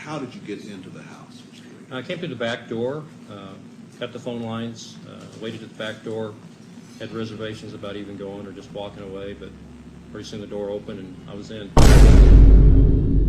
how did you get into the house? I came through the back door, cut the phone lines, waited at the back door, had reservations about even going or just walking away, but pretty soon the door opened and I was in.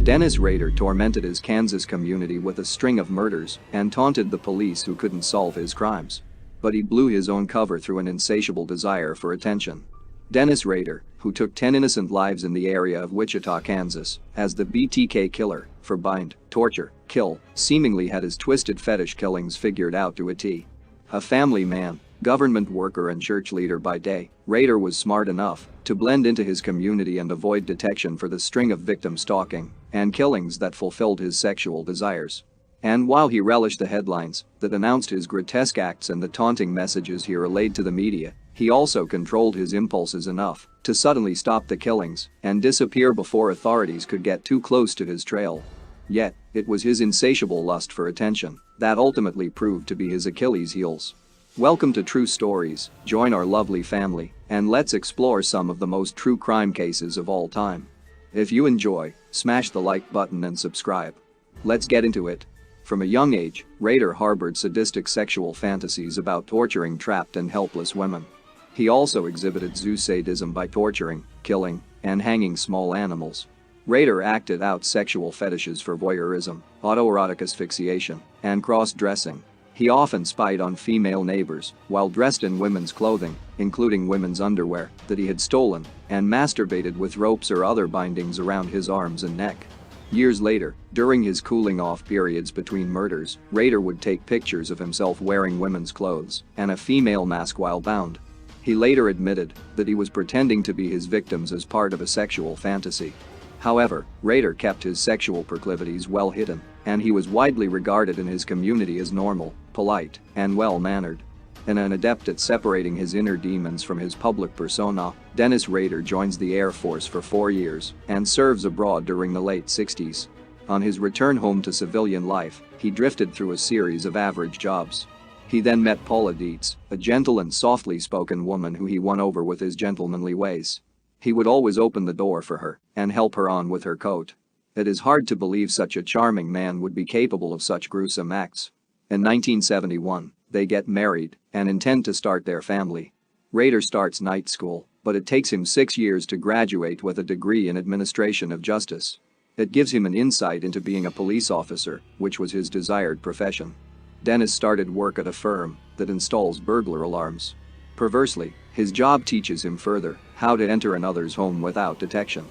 Dennis Rader tormented his Kansas community with a string of murders and taunted the police who couldn't solve his crimes. But he blew his own cover through an insatiable desire for attention. Dennis Rader, who took 10 innocent lives in the area of Wichita, Kansas, as the BTK Killer, for bind, torture, kill, seemingly had his twisted fetish killings figured out to a T. A family man, government worker and church leader by day, Rader was smart enough to blend into his community and avoid detection for the string of victim stalking and killings that fulfilled his sexual desires. And while he relished the headlines that announced his grotesque acts and the taunting messages he relayed to the media, he also controlled his impulses enough to suddenly stop the killings and disappear before authorities could get too close to his trail. Yet, it was his insatiable lust for attention that ultimately proved to be his Achilles heels. Welcome to True Stories, join our lovely family, and let's explore some of the most true crime cases of all time. If you enjoy, smash the like button and subscribe. Let's get into it. From a young age, Rader harbored sadistic sexual fantasies about torturing trapped and helpless women. He also exhibited zoosadism by torturing, killing, and hanging small animals. Rader acted out sexual fetishes for voyeurism, autoerotic asphyxiation, and cross-dressing. He often spied on female neighbors while dressed in women's clothing, including women's underwear that he had stolen, and masturbated with ropes or other bindings around his arms and neck. Years later, during his cooling-off periods between murders, Rader would take pictures of himself wearing women's clothes and a female mask while bound. He later admitted that he was pretending to be his victims as part of a sexual fantasy. However, Rader kept his sexual proclivities well hidden, and he was widely regarded in his community as normal, polite, and well-mannered. And an adept at separating his inner demons from his public persona, Dennis Rader joins the Air Force for 4 years and serves abroad during the late 60s. On his return home to civilian life, he drifted through a series of average jobs. He then met Paula Dietz, a gentle and softly spoken woman who he won over with his gentlemanly ways. He would always open the door for her and help her on with her coat. It is hard to believe such a charming man would be capable of such gruesome acts. In 1971, they get married and intend to start their family. Rader starts night school, but it takes him 6 years to graduate with a degree in administration of justice. It gives him an insight into being a police officer, which was his desired profession. Dennis started work at a firm that installs burglar alarms. Perversely, his job teaches him further how to enter another's home without detection.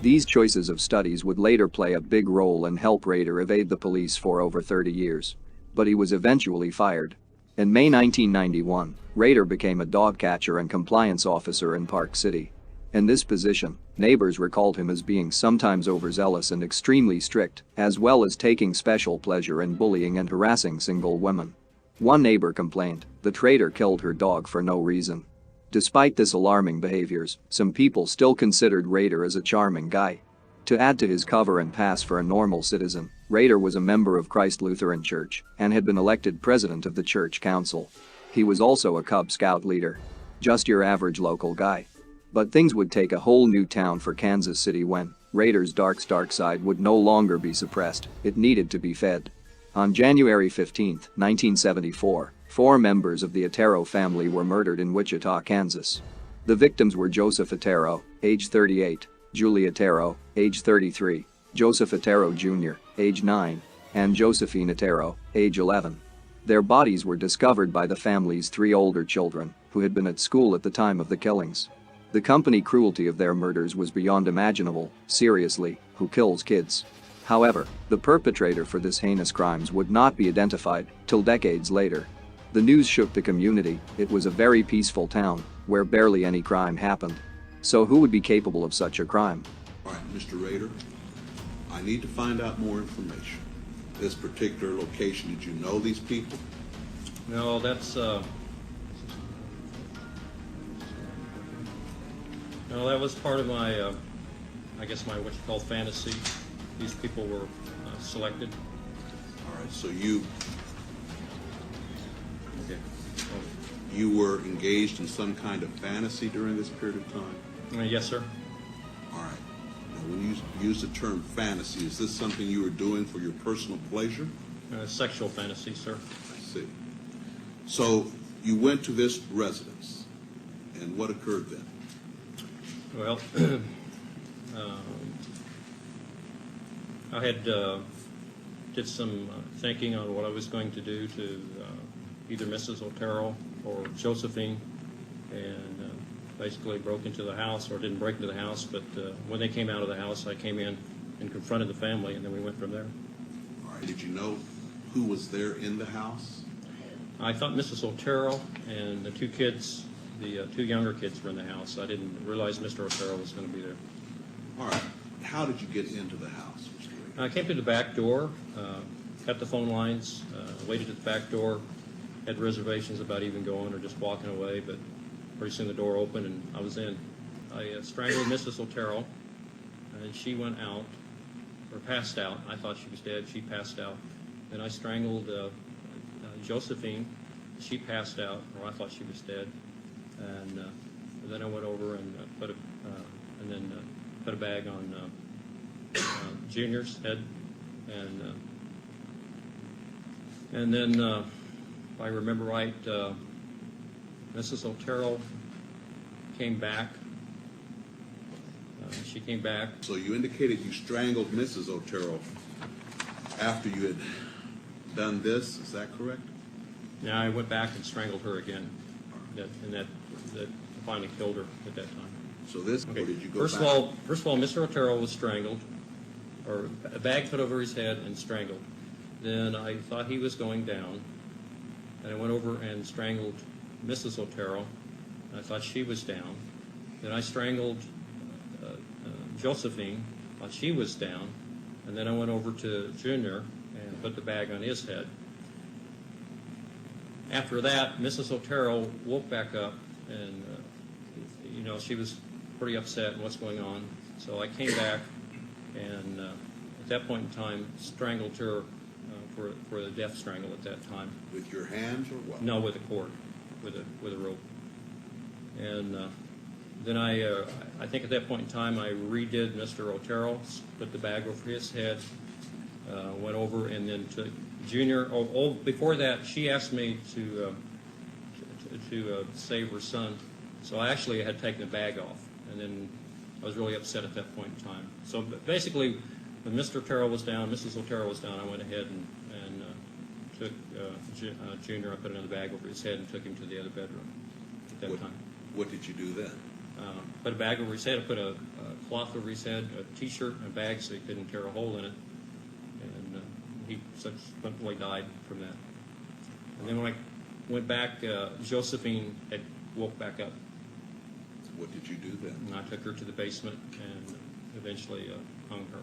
These choices of studies would later play a big role and help Rader evade the police for over 30 years. But he was eventually fired. In May 1991, Rader became a dog catcher and compliance officer in Park City. In this position, neighbors recalled him as being sometimes overzealous and extremely strict, as well as taking special pleasure in bullying and harassing single women. One neighbor complained that Rader killed her dog for no reason. Despite this alarming behaviors, some people still considered Rader as a charming guy. To add to his cover and pass for a normal citizen, Rader was a member of Christ Lutheran Church and had been elected president of the church council. He was also a Cub Scout leader. Just your average local guy. But things would take a whole new town for Kansas City when Rader's dark side would no longer be suppressed, it needed to be fed. On January 15, 1974, 4 members of the Otero family were murdered in Wichita, Kansas. The victims were Joseph Otero, age 38, Julie Otero, age 33, Joseph Otero Jr., age 9, and Josephine Otero, age 11. Their bodies were discovered by the family's 3 older children, who had been at school at the time of the killings. The company cruelty of their murders was beyond imaginable. Seriously, who kills kids? However, the perpetrator for this heinous crimes would not be identified till decades later. The news shook the community. It was a very peaceful town where barely any crime happened. So who would be capable of such a crime? All right, Mr. Rader, I need to find out more information. This particular location, did you know these people? No, that's no, that was part of my, I guess my what you call fantasy. These people were selected. All right, so you Okay. you were engaged in some kind of fantasy during this period of time? Yes, sir. All right. Now, when you use the term fantasy, is this something you were doing for your personal pleasure? Sexual fantasy, sir. I see. So you went to this residence, and what occurred then? Well, I had did some thinking on what I was going to do to either Mrs. Otero or Josephine, and basically broke into the house, or didn't break into the house, but when they came out of the house, I came in and confronted the family, and then we went from there. All right. Did you know who was there in the house? I thought Mrs. Otero and the two kids, the two younger kids, were in the house. I didn't realize Mr. Otero was going to be there. All right. How did you get into the house, Mr. Rader? I came through the back door, cut the phone lines, waited at the back door, had reservations about even going or just walking away, but pretty soon the door opened and I was in. I strangled Mrs. Otero, and she went out, or passed out. I thought she was dead. She passed out. Then I strangled Josephine. She passed out, or I thought she was dead. And then I went over and put a bag on Junior's head, and then if I remember right, Mrs. Otero came back. She came back. So you indicated you strangled Mrs. Otero after you had done this. Is that correct? Now I went back and strangled her again, that finally killed her at that time. So this, Okay. or did you go First back? of all, Mr. Otero was strangled, or a bag put over his head and strangled. Then I thought he was going down, and I went over and strangled Mrs. Otero. I thought she was down. Then I strangled Josephine. Thought she was down, and then I went over to Junior and put the bag on his head. After that, Mrs. Otero woke back up, and she was pretty upset and what's going on. So I came back, and at that point in time, strangled her for the death strangle at that time. With your hands or what? No, with a cord, with a rope. And then I think at that point in time, I redid Mr. Otero, put the bag over his head, went over, and then took Junior. Before that, she asked me to save her son. So I actually had taken the bag off, and then I was really upset at that point in time. So basically, when Mr. Otero was down, Mrs. Otero was down, I went ahead and took Junior. I put another bag over his head and took him to the other bedroom at that time. What did you do then? Put a bag over his head. I put a cloth over his head, a T-shirt, and a bag so he couldn't tear a hole in it. And he subsequently died from that. And then when I went back, Josephine had woke back up. What did you do then? And I took her to the basement and eventually hung her.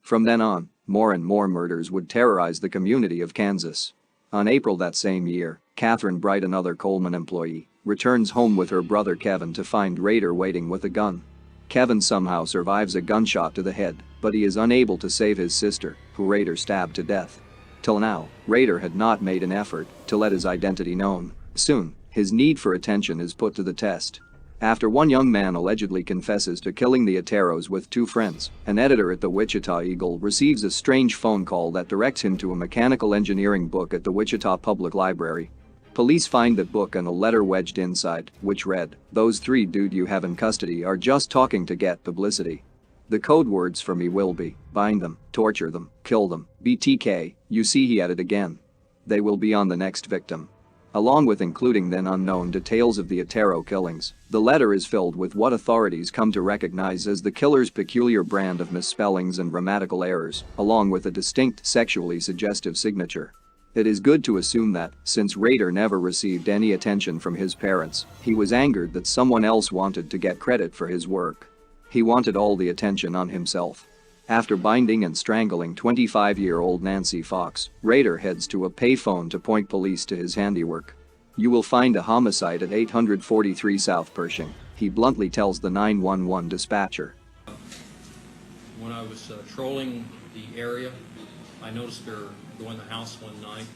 From then on, more and more murders would terrorize the community of Kansas. On April that same year, Catherine Bright, another Coleman employee, returns home with her brother Kevin to find Rader waiting with a gun. Kevin somehow survives a gunshot to the head, but he is unable to save his sister, who Rader stabbed to death. Till now, Rader had not made an effort to let his identity known. Soon, his need for attention is put to the test. After one young man allegedly confesses to killing the Oteros with two friends, an editor at the Wichita Eagle receives a strange phone call that directs him to a mechanical engineering book at the Wichita Public Library. Police find the book and a letter wedged inside, which read, "Those three dude you have in custody are just talking to get publicity. The code words for me will be, bind them, torture them, kill them, BTK, you see," he added again. "They will be on the next victim." Along with including then unknown details of the Otero killings, the letter is filled with what authorities come to recognize as the killer's peculiar brand of misspellings and grammatical errors, along with a distinct sexually suggestive signature. It is good to assume that, since Rader never received any attention from his parents, he was angered that someone else wanted to get credit for his work. He wanted all the attention on himself. After binding and strangling 25-year-old Nancy Fox, Rader heads to a payphone to point police to his handiwork. "You will find a homicide at 843 South Pershing," he bluntly tells the 911 dispatcher. When I was trolling the area, I noticed her go in the house one night.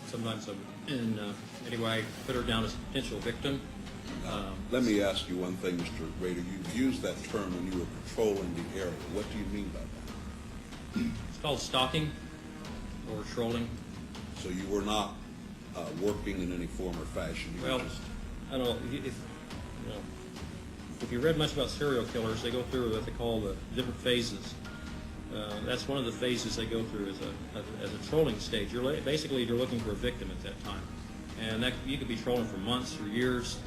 Sometimes anyway, I put her down as a potential victim. Let me ask you one thing, Mr. Rader. You've used that term when you were patrolling the area. What do you mean by that? It's called stalking or trolling. So you were not working in any form or fashion? You were Well, just... I don't know, if you read much about serial killers, they go through what they call the different phases. That's one of the phases they go through as a trolling stage. Basically, you're looking for a victim at that time. And that, you could be trolling for months or years.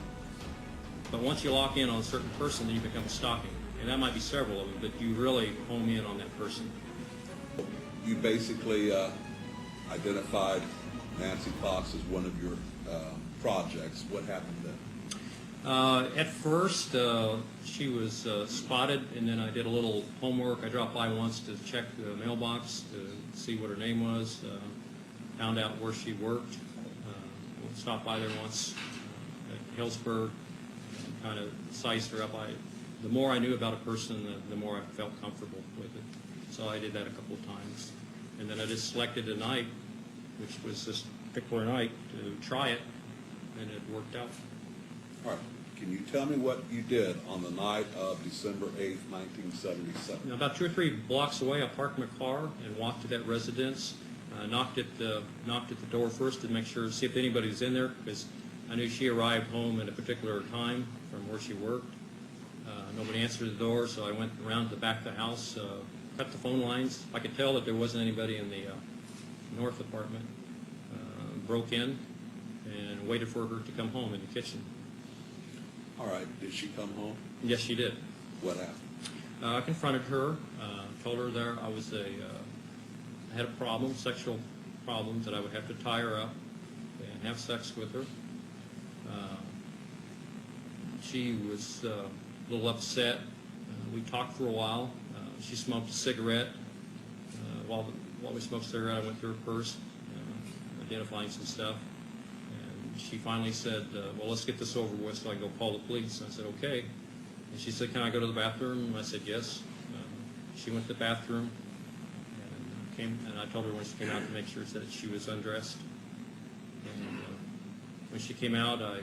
But once you lock in on a certain person, then you become stalking. And that might be several of them, but you really home in on that person. You basically identified Nancy Fox as one of your projects. What happened then? At first, she was spotted, and then I did a little homework. I dropped by once to check the mailbox to see what her name was, found out where she worked, stopped by there once at Hillsburg, kind of sized her up. The more I knew about a person, the more I felt comfortable with it. So I did that a couple of times. And then I just selected a night, which was this particular night, to try it, and it worked out. All right. Can you tell me what you did on the night of December 8th, 1977? About 2 or 3 blocks away, I parked my car and walked to that residence. Knocked at the door first to make sure, see if anybody was in there, because I knew she arrived home at a particular time from where she worked. Nobody answered the door, so I went around to the back of the house, cut the phone lines. I could tell that there wasn't anybody in the north apartment. Broke in and waited for her to come home in the kitchen. All right. Did she come home? Yes, she did. What happened? I confronted her, told her there I had a problem, sexual problems, that I would have to tie her up and have sex with her. She was a little upset. We talked for a while. She smoked a cigarette. While we smoked a cigarette, I went through her purse, identifying some stuff. And she finally said, well, let's get this over with so I can go call the police. And I said, okay. And she said, can I go to the bathroom? And I said, yes. She went to the bathroom. And I told her when she came out to make sure that she was undressed. And when she came out, I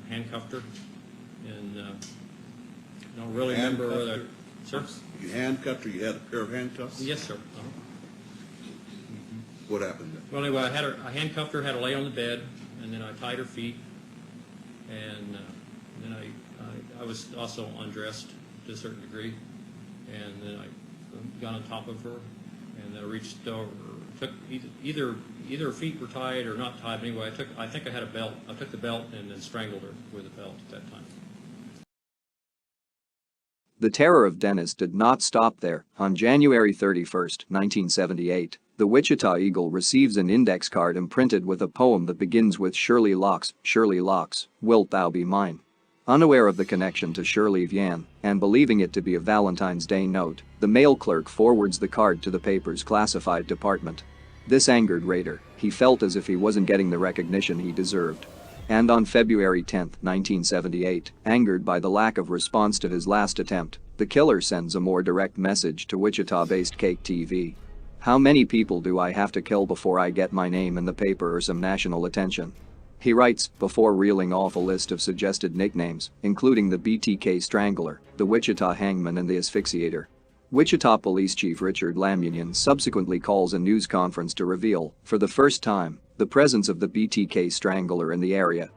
handcuffed her. And I don't really remember whether... Sir? You handcuffed her? You had a pair of handcuffs? Yes, sir. What happened then? Well, anyway, I handcuffed her, had her lay on the bed, and then I tied her feet. And then I was also undressed to a certain degree. And then I got on top of her. And I reached over, took either her feet were tied or not tied. But anyway, I think I had a belt. I took the belt and then strangled her with a belt at that time. The terror of Dennis did not stop there. On January 31, 1978, the Wichita Eagle receives an index card imprinted with a poem that begins with Shirley Locks, wilt thou be mine? Unaware of the connection to Shirley Vian, and believing it to be a Valentine's Day note, the mail clerk forwards the card to the paper's classified department. This angered Rader. He felt as if he wasn't getting the recognition he deserved. And on February 10, 1978, angered by the lack of response to his last attempt, the killer sends a more direct message to Wichita-based Cake TV. How many people do I have to kill before I get my name in the paper or some national attention? He writes, before reeling off a list of suggested nicknames, including the BTK Strangler, the Wichita Hangman and the Asphyxiator. Wichita Police Chief Richard Lamunian subsequently calls a news conference to reveal, for the first time, the presence of the BTK Strangler in the area.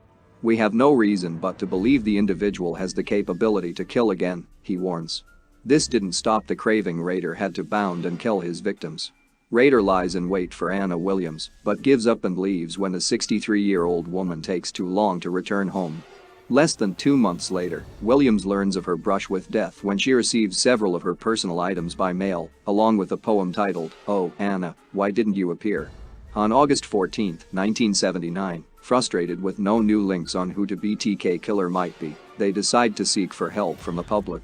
We have no reason but to believe the individual has the capability to kill again, he warns. This didn't stop the craving. Rader had to bound and kill his victims. Rader lies in wait for Anna Williams, but gives up and leaves when the 63-year-old woman takes too long to return home. Less than 2 months later, Williams learns of her brush with death when she receives several of her personal items by mail, along with a poem titled, Oh, Anna, Why Didn't You Appear? On August 14, 1979, frustrated with no new links on who the BTK Killer might be, they decide to seek for help from the public.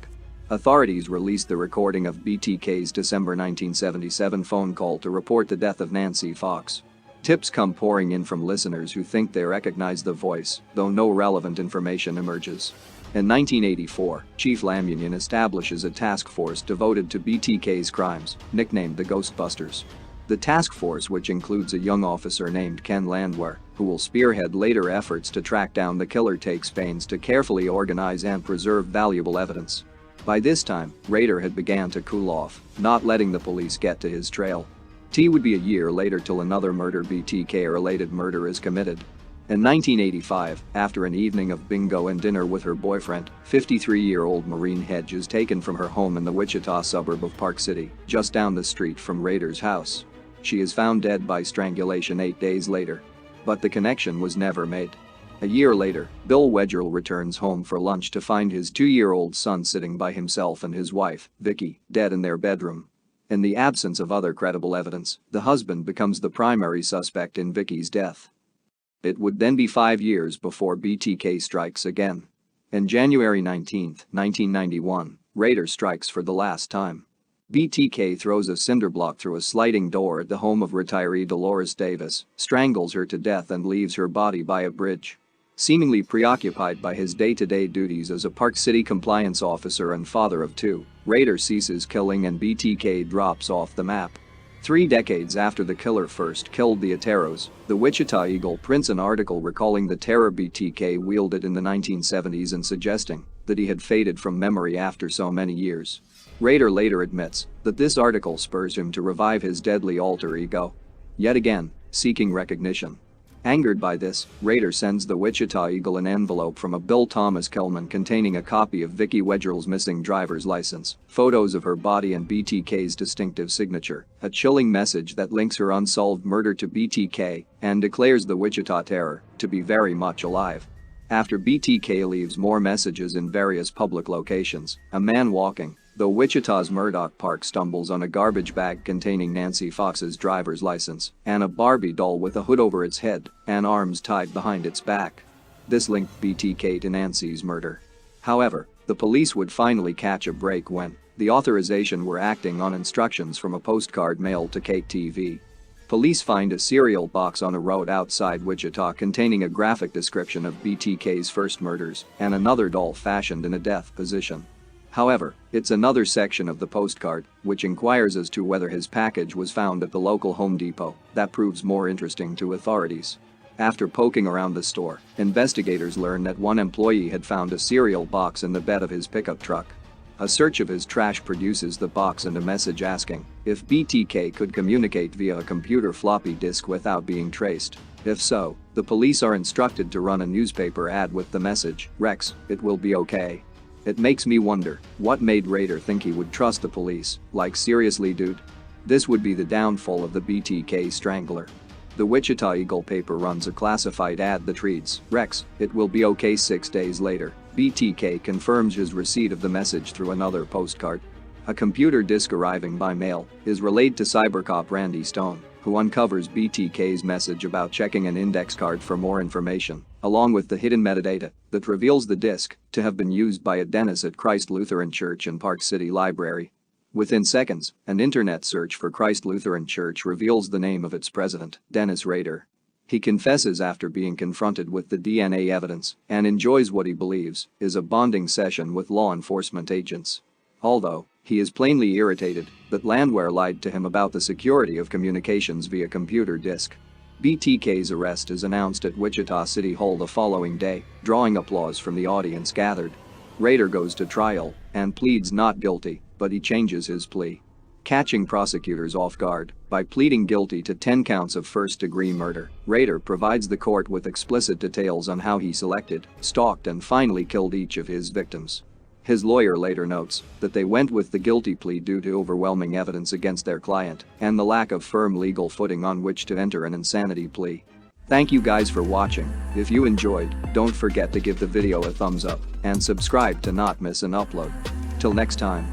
Authorities released the recording of BTK's December 1977 phone call to report the death of Nancy Fox. Tips come pouring in from listeners who think they recognize the voice, though no relevant information emerges. In 1984, Chief Lamunian establishes a task force devoted to BTK's crimes, nicknamed the Ghostbusters. The task force, which includes a young officer named Ken Landwehr, who will spearhead later efforts to track down the killer, takes pains to carefully organize and preserve valuable evidence. By this time, Rader had began to cool off, not letting the police get to his trail. It would be a year later till another BTK-related murder is committed. In 1985, after an evening of bingo and dinner with her boyfriend, 53-year-old Maureen Hedge is taken from her home in the Wichita suburb of Park City, just down the street from Rader's house. She is found dead by strangulation 8 days later. But the connection was never made. A year later, Bill Wedgerl returns home for lunch to find his 2-year-old son sitting by himself and his wife, Vicky, dead in their bedroom. In the absence of other credible evidence, the husband becomes the primary suspect in Vicky's death. It would then be 5 years before BTK strikes again. On January 19, 1991, Rader strikes for the last time. BTK throws a cinder block through a sliding door at the home of retiree Dolores Davis, strangles her to death and leaves her body by a bridge. Seemingly preoccupied by his day-to-day duties as a Park City compliance officer and father of 2, Rader ceases killing and BTK drops off the map. 3 decades after the killer first killed the Oteros, the Wichita Eagle prints an article recalling the terror BTK wielded in the 1970s and suggesting that he had faded from memory after so many years. Rader later admits that this article spurs him to revive his deadly alter ego. Yet again, seeking recognition. Angered by this, Rader sends the Wichita Eagle an envelope from a Bill Thomas Kelman containing a copy of Vicky Wedgerl's missing driver's license, photos of her body and BTK's distinctive signature, a chilling message that links her unsolved murder to BTK, and declares the Wichita Terror to be very much alive. After BTK leaves more messages in various public locations, a man walking, though Wichita's Murdoch Park stumbles on a garbage bag containing Nancy Fox's driver's license and a Barbie doll with a hood over its head and arms tied behind its back. This linked BTK to Nancy's murder. However, the police would finally catch a break when the authorization were acting on instructions from a postcard mailed to KTV. Police find a cereal box on a road outside Wichita containing a graphic description of BTK's first murders and another doll fashioned in a death position. However, it's another section of the postcard, which inquires as to whether his package was found at the local Home Depot, that proves more interesting to authorities. After poking around the store, investigators learn that one employee had found a cereal box in the bed of his pickup truck. A search of his trash produces the box and a message asking if BTK could communicate via a computer floppy disk without being traced. If so, the police are instructed to run a newspaper ad with the message, "Rex, it will be okay." It makes me wonder what made Rader think he would trust the police, like seriously dude? This would be the downfall of the BTK Strangler. The Wichita Eagle paper runs a classified ad that reads, "Rex, it will be okay." 6 days later, BTK confirms his receipt of the message through another postcard. A computer disk arriving by mail is relayed to cybercop Randy Stone, who uncovers BTK's message about checking an index card for more information, along with the hidden metadata that reveals the disk to have been used by a Dennis at Christ Lutheran Church and Park City Library. Within seconds, an internet search for Christ Lutheran Church reveals the name of its president, Dennis Rader. He confesses after being confronted with the DNA evidence and enjoys what he believes is a bonding session with law enforcement agents. Although he is plainly irritated that Landwehr lied to him about the security of communications via computer disk. BTK's arrest is announced at Wichita City Hall the following day, drawing applause from the audience gathered. Rader goes to trial and pleads not guilty, but he changes his plea, catching prosecutors off guard by pleading guilty to 10 counts of first-degree murder. Rader provides the court with explicit details on how he selected, stalked and finally killed each of his victims. His lawyer later notes that they went with the guilty plea due to overwhelming evidence against their client and the lack of firm legal footing on which to enter an insanity plea. Thank you guys for watching. If you enjoyed, don't forget to give the video a thumbs up and subscribe to not miss an upload. Till next time.